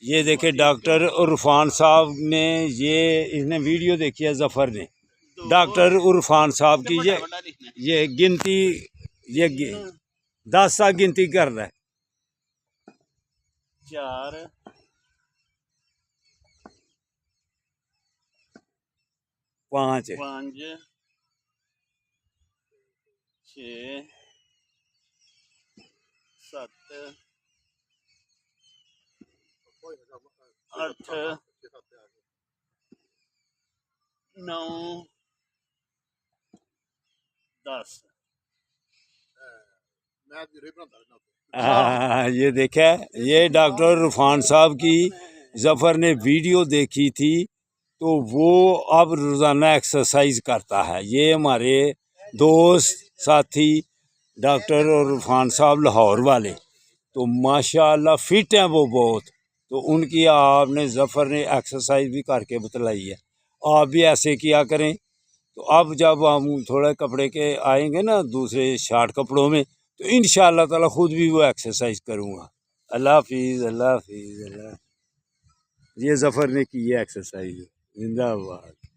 یہ دیکھیں ڈاکٹر عرفان صاحب نے اس نے ویڈیو دیکھی ہے ظفر نے، ڈاکٹر عرفان صاحب کی یہ گنتی، یہ 10 سا گنتی کر رہا ہے، 4 5 6 7 8 9 10 یہ دیکھا، یہ ڈاکٹر عرفان صاحب کی ظفر نے ویڈیو دیکھی تھی تو وہ اب روزانہ ایکسرسائز کرتا ہے۔ یہ ہمارے دوست ساتھی ڈاکٹر عرفان صاحب لاہور والے، تو ماشاءاللہ فٹ ہیں وہ بہت، تو ان کی آپ نے ظفر نے ایکسرسائز بھی کر کے بتلائی ہے، آپ بھی ایسے کیا کریں۔ تو اب جب ہم تھوڑے کپڑے کے آئیں گے نا دوسرے شارٹ کپڑوں میں، تو انشاءاللہ تعالی خود بھی وہ ایکسرسائز کروں گا۔ اللہ حافظ، اللہ حافظ، اللہ۔ یہ ظفر نے کی ہے ایکسرسائز، زندہ باد۔